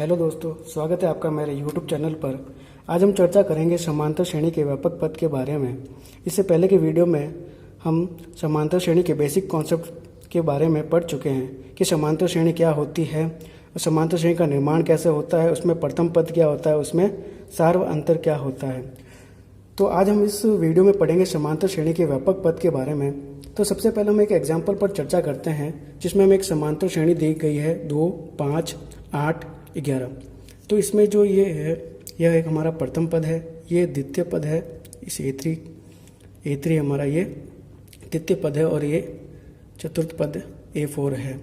Hello दोस्तों, स्वागत है आपका मेरे YouTube चैनल पर। आज हम चर्चा करेंगे समांतर श्रेणी के व्यापक पद के बारे में। इससे पहले के वीडियो में हम समांतर श्रेणी के बेसिक कॉन्सेप्ट के बारे में पढ़ चुके हैं कि समांतर श्रेणी क्या होती है, समांतर श्रेणी का निर्माण कैसे होता है, उसमें प्रथम पद क्या होता है, उसमें सार व अंतर क्या होता है। तो आज हम इस वीडियो में पढ़ेंगे समांतर श्रेणी के व्यापक पद के बारे में। तो सबसे पहले हम एक एग्जाम्पल पर चर्चा करते हैं जिसमें हमें एक समांतर श्रेणी दी गई है 2, 5, 8, 11। तो इसमें जो ये है, यह एक हमारा प्रथम पद है, ये द्वितीय पद है, इस A3 हमारा ये तृतीय पद है और ये चतुर्थ पद A4 है।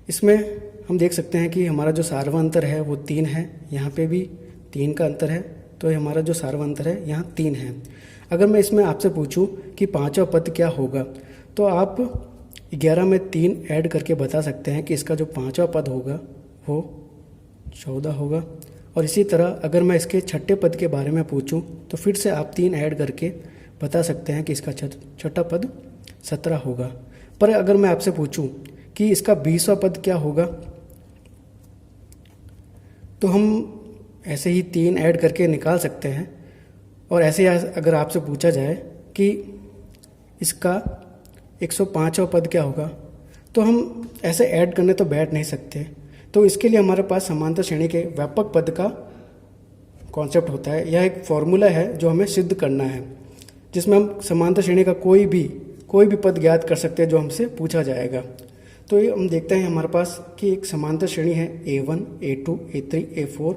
इसमें हम देख सकते हैं कि हमारा जो सार्वअंतर है वो 3 है, यहाँ पे भी 3 का अंतर है, तो ये हमारा जो सार्वअंतर है यहाँ 3 है। अगर मैं इसमें आपसे पूछूं कि पांचवा पद क्या होगा, तो आप 11 में 3 ऐड करके बता सकते हैं कि इसका जो पांचवा पद होगा वो 14 होगा। और इसी तरह अगर मैं इसके छठे पद के बारे में पूछूं तो फिर से आप 3 ऐड करके बता सकते हैं कि इसका छठा पद 17 होगा। पर अगर मैं आपसे पूछूं कि इसका 20वां पद क्या होगा, तो हम ऐसे ही 3 ऐड करके निकाल सकते हैं। और ऐसे अगर आपसे पूछा जाए कि इसका 105वां पद क्या होगा, तो हम ऐसे ऐड करने तो बैठ नहीं सकते। तो इसके लिए हमारे पास समांतर श्रेणी के व्यापक पद का कॉन्सेप्ट होता है। यह एक फॉर्मूला है जो हमें सिद्ध करना है, जिसमें हम समांतर श्रेणी का कोई भी पद ज्ञात कर सकते हैं जो हमसे पूछा जाएगा। तो ये हम देखते हैं हमारे पास कि एक समांतर श्रेणी है A1, A2, A3, A4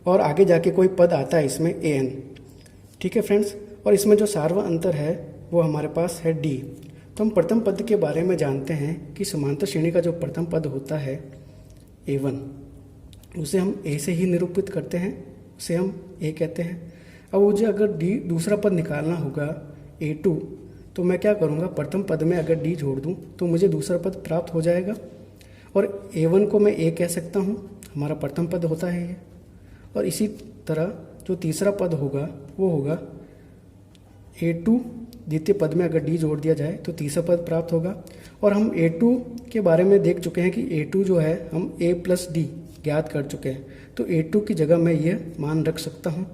और आगे जाके कोई पद आता है इसमें AN। ठीक है फ्रेंड्स, और इसमें जो सार्व अंतर है वो हमारे पास है D। तो हम प्रथम पद के बारे में जानते हैं कि समांतर श्रेणी का जो प्रथम पद होता है A1, उसे हम A से ही निरूपित करते हैं, उसे हम A कहते हैं। अब मुझे अगर D दूसरा पद निकालना होगा A2, तो मैं क्या करूँगा, प्रथम पद में अगर D जोड़ दूँ तो मुझे दूसरा पद प्राप्त हो जाएगा। और A1 को मैं A कह सकता हूँ, हमारा प्रथम पद होता है ये। और इसी तरह जो तीसरा पद होगा वो होगा A2, द्वितीय पद में अगर D जोड़ दिया जाए तो तीसरा पद प्राप्त होगा। और हम A2 के बारे में देख चुके हैं कि A2 जो है हम A प्लस D ज्ञात कर चुके हैं। तो A2 की जगह मैं ये मान रख सकता हूँ,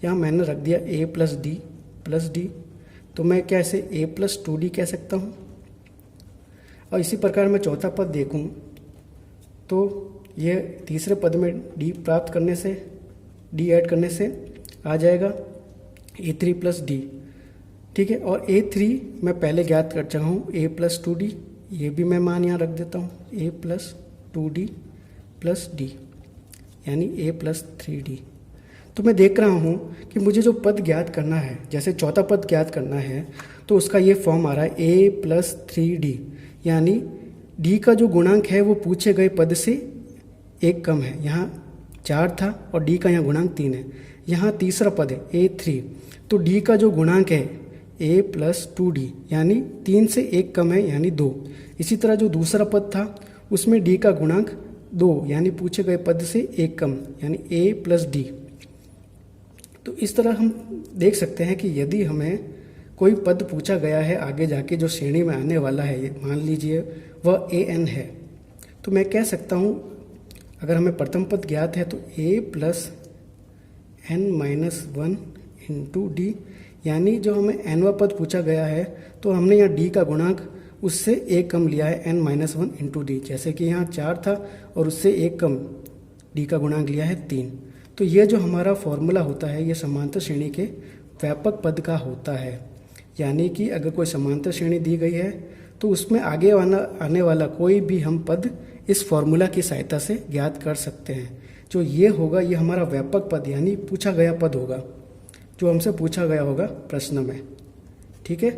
यहाँ मैंने रख दिया A प्लस D, तो मैं क्या इसे A प्लस 2D कह सकता हूँ। और इसी प्रकार मैं चौथा पद देखूँ तो ये तीसरे पद में D प्राप्त करने से, D ऐड करने से आ जाएगा A3 प्लस D। ठीक है, और A3 मैं पहले ज्ञात कर चुका हूँ A प्लस 2D, ये भी मैं मान यहाँ रख देता हूँ A plus 2D plus D, यानी A प्लस 3D। तो मैं देख रहा हूँ कि मुझे जो पद ज्ञात करना है, जैसे चौथा पद ज्ञात करना है तो उसका ये फॉर्म आ रहा है A प्लस 3D, यानी D का जो गुणांक है वो पूछे गए पद से 1 कम है। यहाँ 4 था और D का यहाँ गुणांक 3 है। यहाँ तीसरा पद है A3, तो D का जो गुणांक है A प्लस 2D, यानी 3 से 1 कम है, यानी 2। इसी तरह जो दूसरा पद था उसमें D का गुणांक 2, यानी पूछे गए पद से 1 कम, यानी A प्लस D। तो इस तरह हम देख सकते हैं कि यदि हमें कोई पद पूछा गया है आगे जाके जो श्रेणी में आने वाला है, मान लीजिए वह AN है, तो मैं कह सकता हूँ अगर हमें प्रथम पद ज्ञात है तो A plus n-1 into D, यानी जो हमें nवां पद पूछा गया है तो हमने यहाँ D का गुणांक उससे 1 कम लिया है n-1 इंटू D। जैसे कि यहाँ 4 था और उससे 1 कम D का गुणांक लिया है 3। तो ये जो हमारा फॉर्मूला होता है ये समांतर श्रेणी के व्यापक पद का होता है। यानी कि अगर कोई समांतर श्रेणी दी गई है तो उसमें आगे आने वाला कोई भी हम पद इस फॉर्मूला की सहायता से ज्ञात कर सकते हैं। जो ये होगा ये हमारा व्यापक पद यानी पूछा गया पद होगा, जो हमसे पूछा गया होगा प्रश्न में। ठीक है,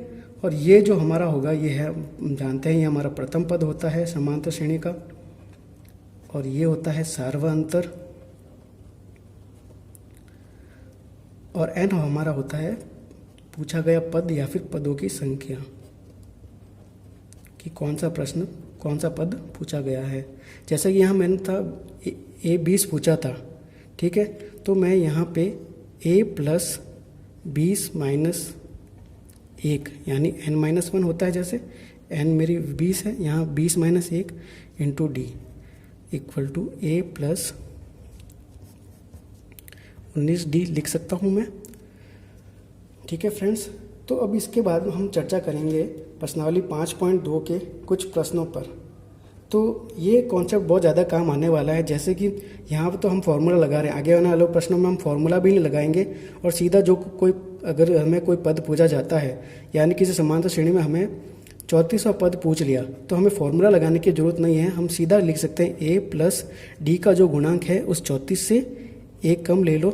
और ये जो हमारा होगा ये है, हम जानते हैं ये हमारा प्रथम पद होता है समांतर श्रेणी का, और ये होता है सार्वअंतर, और n हमारा होता है पूछा गया पद या फिर पदों की संख्या, कि कौन सा प्रश्न कौन सा पद पूछा गया है। जैसे कि यहाँ मैंने था A20 पूछा था, ठीक है, तो मैं यहाँ पे A प्लस 20 माइनस 1 यानी n-1 होता है, जैसे n मेरी 20 है, यहाँ 20 minus 1 into D equal to A plus 19D लिख सकता हूँ मैं। ठीक है फ्रेंड्स, तो अब इसके बाद हम चर्चा करेंगे प्रश्नावली 5.2 के कुछ प्रश्नों पर। तो ये कॉन्सेप्ट बहुत ज़्यादा काम आने वाला है, जैसे कि यहाँ पर तो हम फार्मूला लगा रहे हैं, आगे आने वाले प्रश्नों में हम फार्मूला भी नहीं लगाएंगे और सीधा जो कोई अगर हमें कोई पद पूछा जाता है, यानी किसी समांतर श्रेणी में हमें 34वां पद पूछ लिया, तो हमें फार्मूला लगाने की ज़रूरत नहीं है। हम सीधा लिख सकते हैं a प्लस डी का जो गुणांक है उस 34 से एक कम ले लो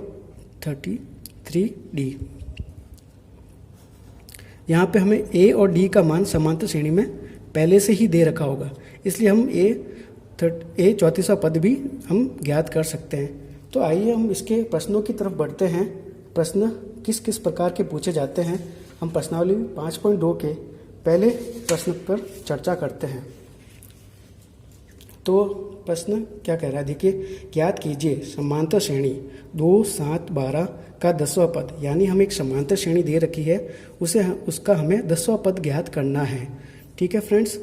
33D। यहाँ पे हमें a और d का मान समांतर श्रेणी में पहले से ही दे रखा होगा, इसलिए हम a 34वां पद भी हम ज्ञात कर सकते हैं। तो आइए हम इसके प्रश्नों की तरफ बढ़ते हैं। प्रश्न किस किस प्रकार के पूछे जाते हैं, हम प्रश्नावली 5.2 के पहले प्रश्न पर चर्चा करते हैं। तो प्रश्न क्या कह रहा है, देखिए, ज्ञात कीजिए समांतर श्रेणी 2, 7, 12 का 10वां पद, यानी हमें एक समांतर श्रेणी दे रखी है, उसका हमें 10वां पद ज्ञात करना है। ठीक है फ्रेंड्स,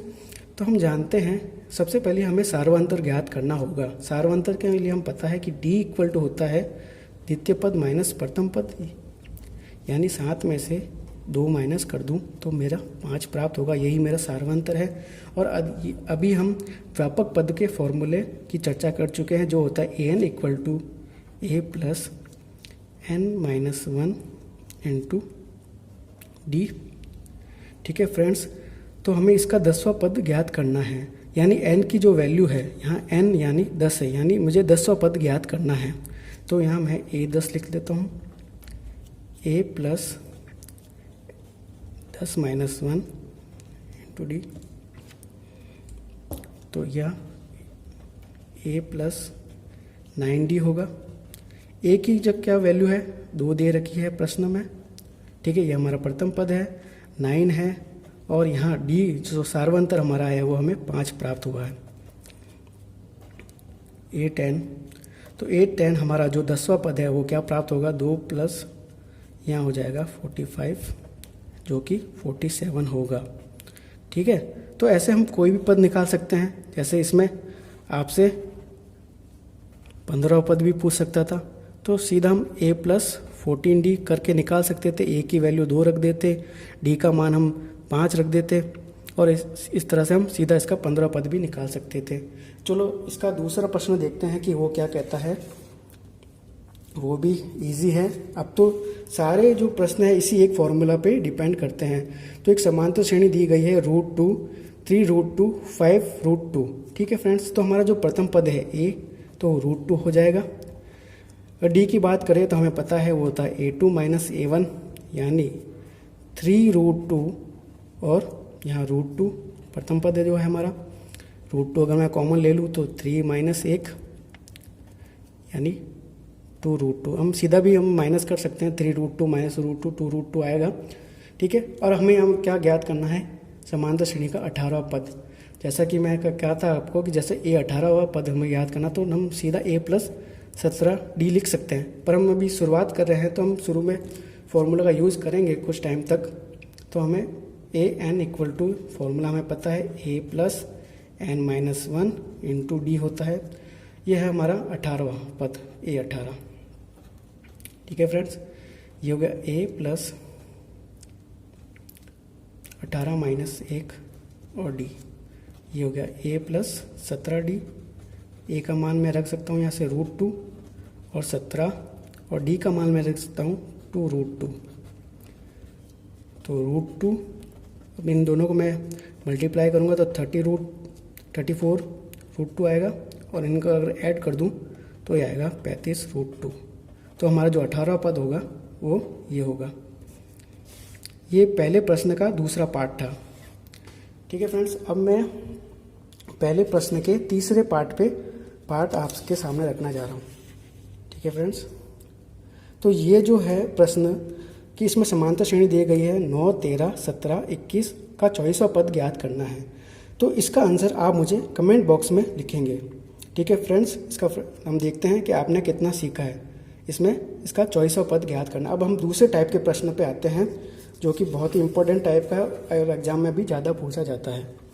तो हम जानते हैं सबसे पहले हमें सार्वंतर ज्ञात करना होगा। सार्वंतर के लिए हम पता है कि D इक्वल टू होता है द्वितीय पद माइनस प्रथम पद, यानी 7 में से 2 माइनस कर दूं तो मेरा 5 प्राप्त होगा, यही मेरा सार्वंतर है। और अभी हम व्यापक पद के फॉर्मूले की चर्चा कर चुके हैं, जो होता है an equal to a plus n minus 1 into D. ठीक है फ्रेंड्स, तो हमें इसका 10वां पद ज्ञात करना है, यानी n की जो वैल्यू है यहाँ n यानी 10 है, यानी मुझे 10वां पद ज्ञात करना है। तो यहाँ मैं a 10 लिख देता हूँ, a plus 10 minus 1 into D. तो यह a प्लस 9d होगा। a की जब क्या वैल्यू है, 2 दे रखी है प्रश्न में। ठीक है, यह हमारा प्रथम पद है, 9 है, और यहाँ d जो सार्वंतर हमारा है वो हमें 5 प्राप्त हुआ है। 8n, तो 8n हमारा जो 10वां पद है वो क्या प्राप्त होगा, 2 प्लस यहाँ हो जाएगा 45, जो कि 47 होगा। ठीक है, तो ऐसे हम कोई भी पद निकाल सकते हैं। जैसे इसमें आपसे 15वां पद भी पूछ सकता था, तो सीधा हम a प्लस 14d करके निकाल सकते थे। a की वैल्यू 2 रख देते, d का मान हम 5 रख देते, और इस तरह से हम सीधा इसका 15वां पद भी निकाल सकते थे। चलो इसका दूसरा प्रश्न देखते हैं कि वो क्या कहता है। वो भी इजी है। अब तो सारे जो प्रश्न है इसी एक फॉर्मूला पे डिपेंड करते हैं। तो एक समांतर श्रेणी दी गई है √2, 3√2, 5√2। ठीक है फ्रेंड्स, तो हमारा जो प्रथम पद है a, तो √2 हो जाएगा। और d की बात करें तो हमें पता है वो होता है a2 माइनस a1, यानी 3√2, और यहाँ √2 प्रथम पद है जो है हमारा। √2 अगर मैं कॉमन ले लूँ तो 3 माइनस 1 यानी 2√2। हम सीधा भी हम माइनस कर सकते हैं, 3√2 माइनस √2 2√2 आएगा। ठीक है, और हमें हम क्या ज्ञात करना है, समांतर श्रेणी का 18वां पद। जैसा कि मैं कहा था आपको कि जैसे a 18वां पद हमें याद करना, तो हम सीधा a प्लस 17d लिख सकते हैं। पर हम अभी शुरुआत कर रहे हैं तो हम शुरू में फॉर्मूला का यूज़ करेंगे कुछ टाइम तक। तो हमें an इक्वल टू फॉर्मूला हमें पता है a plus n minus 1 into D होता है। यह है हमारा 18वां पद a 18। ठीक है फ्रेंड्स, ये हो गया a प्लस 18 माइनस 1 और d। ये हो गया a प्लस 17d। a का मान मैं रख सकता हूँ यहाँ से √2 और 17, और d का मान मैं रख सकता हूँ 2√2। तो √2, अब इन दोनों को मैं मल्टीप्लाई करूँगा तो 34√2 आएगा, और इनको अगर ऐड कर दूँ तो ये आएगा 35√2। तो हमारा जो 18वां पद होगा वो ये होगा। ये पहले प्रश्न का दूसरा पार्ट था। ठीक है फ्रेंड्स, अब मैं पहले प्रश्न के तीसरे पार्ट आपके सामने रखना जा रहा हूँ। ठीक है फ्रेंड्स, तो ये जो है प्रश्न कि इसमें समांतर श्रेणी दी गई है 9, 13, 17, 21 का 24वां पद ज्ञात करना है। तो इसका आंसर आप मुझे कमेंट बॉक्स में लिखेंगे। ठीक है फ्रेंड्स, इसका हम देखते हैं कि आपने कितना सीखा है। इसमें इसका 24वां पद ज्ञात करना। अब हम दूसरे टाइप के प्रश्न पे आते हैं, जो कि बहुत ही इंपॉर्टेंट टाइप का है और एग्जाम में भी ज़्यादा पूछा जाता है।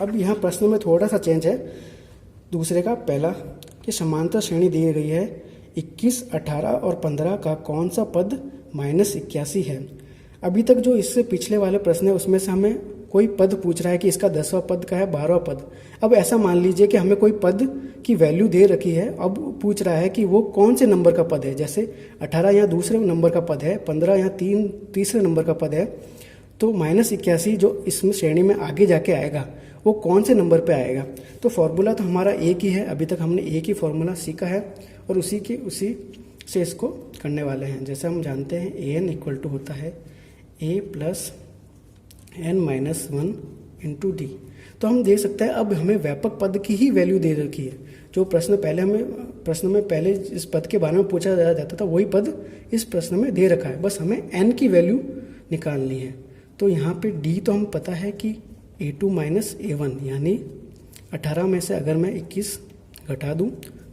अब यहाँ प्रश्न में थोड़ा सा चेंज है दूसरे का पहला कि समांतर श्रेणी दी गई है 21, 18 और 15 का कौन सा पद -81 है। अभी तक जो इससे पिछले वाले प्रश्न है उसमें से हमें कोई पद पूछ रहा है कि इसका 10वां पद का है, 12वां पद। अब ऐसा मान लीजिए कि हमें कोई पद की वैल्यू दे रखी है, अब पूछ रहा है कि वो कौन से नंबर का पद है। जैसे 18 यहाँ दूसरे नंबर का पद है, 15 यहाँ तीसरे नंबर का पद है, तो -81 जो इसमें श्रेणी में आगे जाके आएगा वो कौन से नंबर पे आएगा। तो फॉर्मूला तो हमारा एक ही है, अभी तक हमने एक ही फॉर्मूला सीखा है और उसी से इसको करने वाले हैं। जैसे हम जानते हैं an इक्वल टू होता है a plus n-1 into D. तो हम देख सकते हैं अब हमें व्यापक पद की ही वैल्यू दे रखी है। जो प्रश्न में पहले इस पद के बारे में पूछा जाता था वही पद इस प्रश्न में दे रखा है, बस हमें n की वैल्यू निकालनी है। तो यहाँ पे d तो हम पता है कि a2 माइनस a1, यानी 18 में से अगर मैं 21 घटा दूँ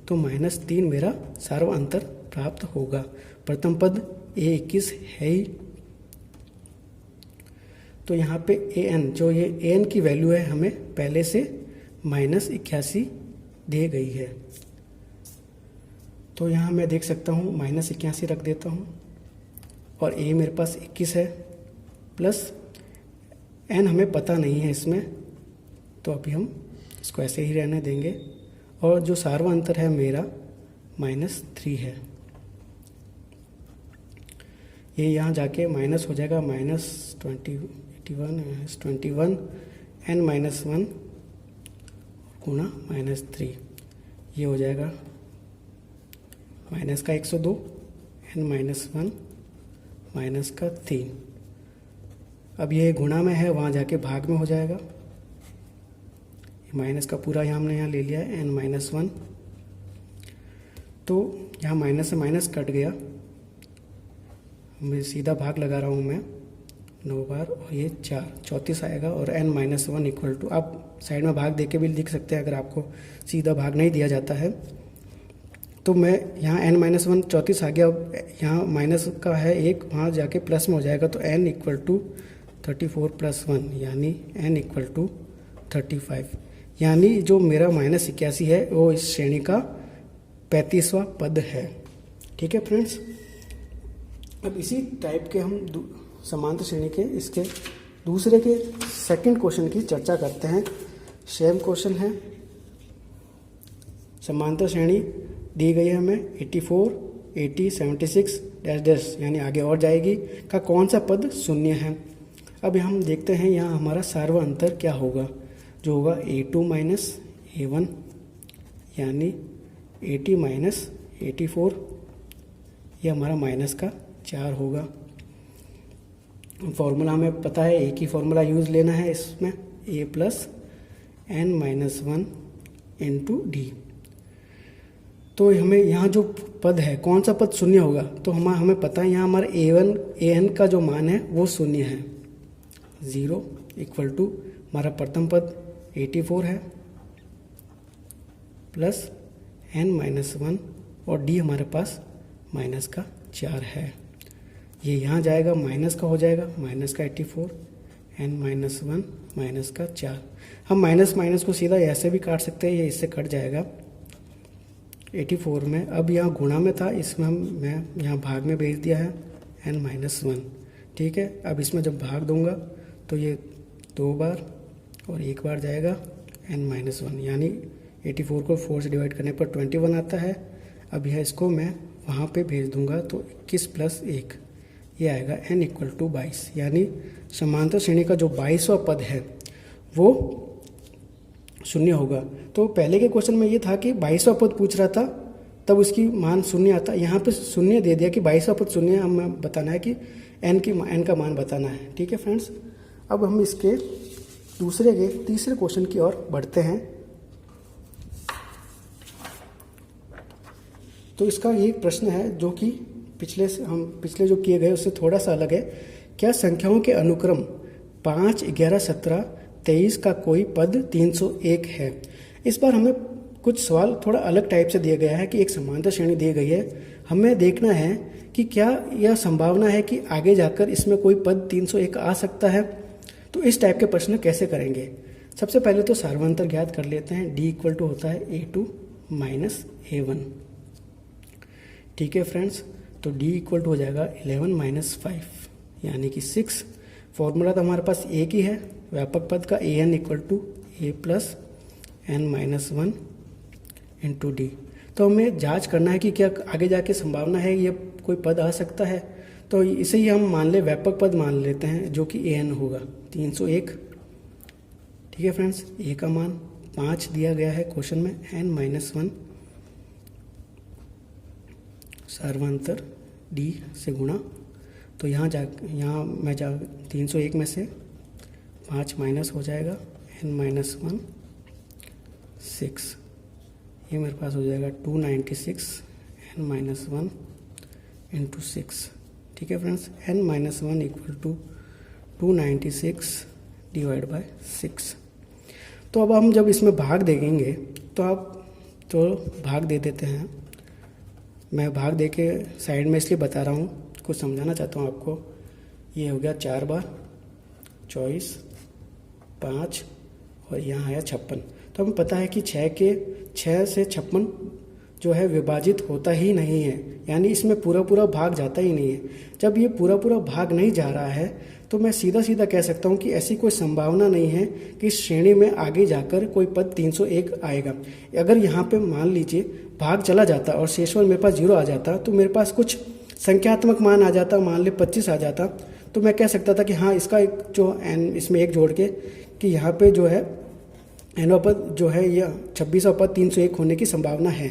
तो -3 मेरा सार्व अंतर प्राप्त होगा। प्रथम पद a21 है ही, तो यहाँ पे an जो ये an की वैल्यू है हमें पहले से -81 दी गई है। तो यहाँ मैं देख सकता हूँ -81 रख देता हूँ और a मेरे पास 21 है प्लस n हमें पता नहीं है इसमें, तो अभी हम इसको ऐसे ही रहने देंगे। और जो सार्व अंतर है मेरा -3 है, ये यहाँ जाके माइनस हो जाएगा -21 n-1 गुणा -3, ये हो जाएगा माइनस का 102 n-1 माइनस का 3। अब ये गुणा में है, वहाँ जाके भाग में हो जाएगा। माइनस का पूरा हमने यहाँ ले लिया है n-1, तो यहाँ माइनस से माइनस कट गया, मैं सीधा भाग लगा रहा हूँ मैं 9 बार और ये 34 आएगा। और n-1 इक्वल टू, आप साइड में भाग दे के भी लिख सकते हैं अगर आपको सीधा भाग नहीं दिया जाता है। तो मैं यहाँ n-1 34 आ गया, अब यहाँ माइनस का है 1, वहाँ जाके प्लस में हो जाएगा, तो n इक्वल टू 34 + 1 यानी n इक्वल टू 35, यानी जो मेरा -81 है वो इस श्रेणी का 35वां पद है। ठीक है फ्रेंड्स, अब इसी टाइप के हम समांतर श्रेणी के इसके दूसरे के सेकंड क्वेश्चन की चर्चा करते हैं। सेम क्वेश्चन है, समांतर श्रेणी दी गई है हमें 84, 80, 76 डैश यानी आगे और जाएगी का कौन सा पद शून्य है। अब हम देखते हैं यहाँ हमारा सार्व अंतर क्या होगा, जो होगा a2 माइनस a1 यानी 80 माइनस 84, ये हमारा माइनस का 4 होगा। फॉर्मूला हमें पता है, एक ही फॉर्मूला यूज़ लेना है इसमें, a plus n-1 into D. तो हमें यहाँ जो पद है कौन सा पद शून्य होगा, तो हमें पता है यहाँ हमारा an का जो मान है वो शून्य है। 0 इक्वल टू हमारा प्रथम पद 84 है प्लस n-1 और d हमारे पास माइनस का 4 है। ये यहाँ जाएगा माइनस का हो जाएगा, माइनस का 84 n-1 माइनस का 4। हम माइनस माइनस को सीधा ऐसे भी काट सकते हैं, ये इससे कट जाएगा 84 में। अब यहाँ गुणा में था, इसमें मैं यहाँ भाग में भेज दिया है n-1। ठीक है, अब इसमें जब भाग दूंगा तो ये 2 बार और 1 बार जाएगा n-1, यानी 84 को 4 से डिवाइड करने पर 21 आता है। अब यह इसको मैं वहाँ पे भेज दूंगा तो 21 + 1 ये आएगा n इक्वल टू 22, यानी समांतर श्रेणी का जो 22वां पद है वो शून्य होगा। तो पहले के क्वेश्चन में ये था कि 22वां पद पूछ रहा था तब उसकी मान शून्य आता, यहाँ पे शून्य दे दिया कि 22वां पद शून्य है, हमें बताना है कि n का मान बताना है। ठीक है फ्रेंड्स, अब हम इसके तीसरे क्वेश्चन की ओर बढ़ते हैं। तो इसका ये प्रश्न है जो कि पिछले जो किए गए उससे थोड़ा सा अलग है। क्या संख्याओं के अनुक्रम 5, 11, 17, 23 का कोई पद 301 है। इस बार हमें कुछ सवाल थोड़ा अलग टाइप से दिया गया है कि एक समांतर श्रेणी दी गई है, हमें देखना है कि क्या यह संभावना है कि आगे जाकर इसमें कोई पद 301 आ सकता है। तो इस टाइप के प्रश्न कैसे करेंगे। सबसे पहले तो सार्वंतर ज्ञात कर लेते हैं। d इक्वल टू होता है a2 माइनस A1। ठीक है फ्रेंड्स, तो D इक्वल टू हो जाएगा 11 माइनस 5 यानी कि 6। फॉर्मूला तो हमारे पास एक ही है व्यापक पद का, AN equal to A plus N minus 1 into D। तो हमें जांच करना है कि क्या आगे जाके संभावना है ये कोई पद आ सकता है, तो इसे ही हम मान ले व्यापक पद मान लेते हैं जो कि AN होगा 301। ठीक है फ्रेंड्स, A का मान 5 दिया गया है क्वेश्चन में, N माइनस 1 सर्वांतर D से गुणा, तो यहाँ मैं 301 में से 5 माइनस हो जाएगा, N माइनस 1 6, ये मेरे पास हो जाएगा 296 N माइनस 1 इंटू 6। ठीक है friends, N minus 1 equal to 296 divide by 6। तो अब हम जब इसमें भाग देंगे तो भाग दे देते हैं। मैं भाग दे के साइड में इसलिए बता रहा हूँ, कुछ समझाना चाहता हूँ आपको। ये हो गया 4 बार 24 5 और यहाँ आया 56। तो हमें पता है कि 6 से 56 जो है विभाजित होता ही नहीं है, यानी इसमें पूरा भाग जाता ही नहीं है। जब ये पूरा भाग नहीं जा रहा है तो मैं सीधा कह सकता हूँ कि ऐसी कोई संभावना नहीं है कि इस श्रेणी में आगे जाकर कोई पद 301 आएगा। अगर यहाँ पे मान लीजिए भाग चला जाता और शेषफल मेरे पास 0 आ जाता तो मेरे पास कुछ संख्यात्मक मान आ जाता, मान ले 25 आ जाता, तो मैं कह सकता था कि हाँ इसका एक जो n इसमें एक जोड़ के कि यहाँ पे जो है n पद जो है यह 26वां पद 301 होने की संभावना है।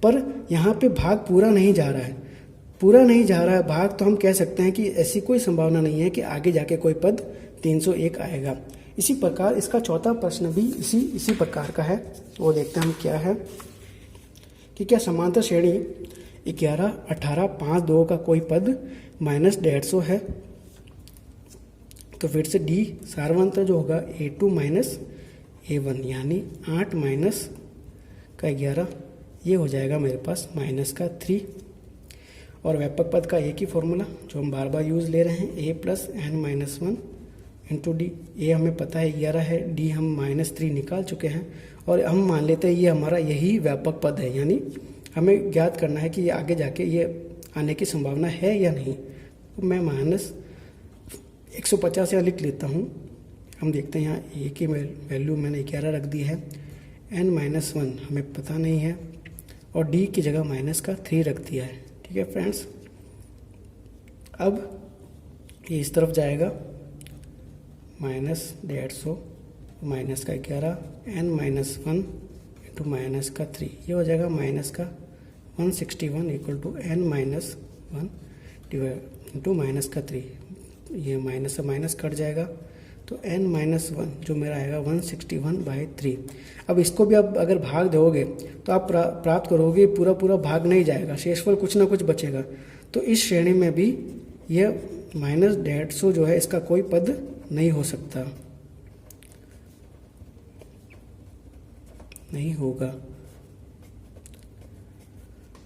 पर यहाँ पे भाग पूरा नहीं जा रहा है भाग, तो हम कह सकते हैं कि ऐसी कोई संभावना नहीं है कि आगे जाके कोई पद 301 आएगा। इसी प्रकार इसका चौथा प्रश्न भी इसी प्रकार का है। वो देखते हैं हम क्या है कि क्या समांतर श्रेणी 11 18 5 2 का कोई पद -150 है। तो फिर से D सार्वंतर जो होगा A2 माइनस A1 यानी 8 माइनस का 11, ये हो जाएगा मेरे पास माइनस का 3। और व्यापक पद का एक ही फॉर्मूला जो हम बार यूज़ ले रहे हैं, A plus N minus 1 into D। A हमें पता है 11 है, D हम -3 निकाल चुके हैं और हम मान लेते हैं ये हमारा यही व्यापक पद है, यानी हमें ज्ञात करना है कि ये आगे जाके ये आने की संभावना है या नहीं। तो मैं -150 यहाँ लिख लेता हूँ। हम देखते हैं यहाँ A की वैल्यू मैंने 11 रख दी है, N माइनस 1 हमें पता नहीं है और D की जगह माइनस का 3 रख दिया है। ठीक है फ्रेंड्स, अब ये इस तरफ जाएगा -150 माइनस का 11 N माइनस 1 इंटू माइनस का 3, ये हो जाएगा माइनस का 161 equal to N minus 1 divide into minus का 3। ये माइनस से माइनस कट जाएगा तो N माइनस 1 जो मेरा आएगा 161/3। अब इसको भी अब अगर भाग दोगे तो आप प्राप्त करोगे पूरा भाग नहीं जाएगा, शेषफल कुछ ना कुछ बचेगा। तो इस श्रेणी में भी यह -150 जो है इसका कोई पद नहीं हो सकता, नहीं होगा।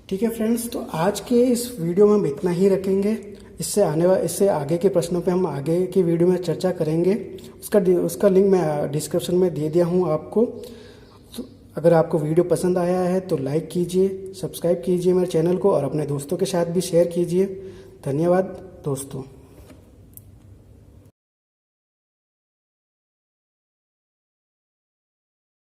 ठीक है फ्रेंड्स, तो आज के इस वीडियो में हम इतना ही रखेंगे। इससे आगे के प्रश्नों पे हम आगे की वीडियो में चर्चा करेंगे। उसका लिंक मैं डिस्क्रिप्शन में दे दिया हूँ आपको। तो अगर आपको वीडियो पसंद आया है तो लाइक कीजिए, सब्सक्राइब कीजिए मेरे चैनल को और अपने दोस्तों के साथ भी शेयर कीजिए। धन्यवाद दोस्तों।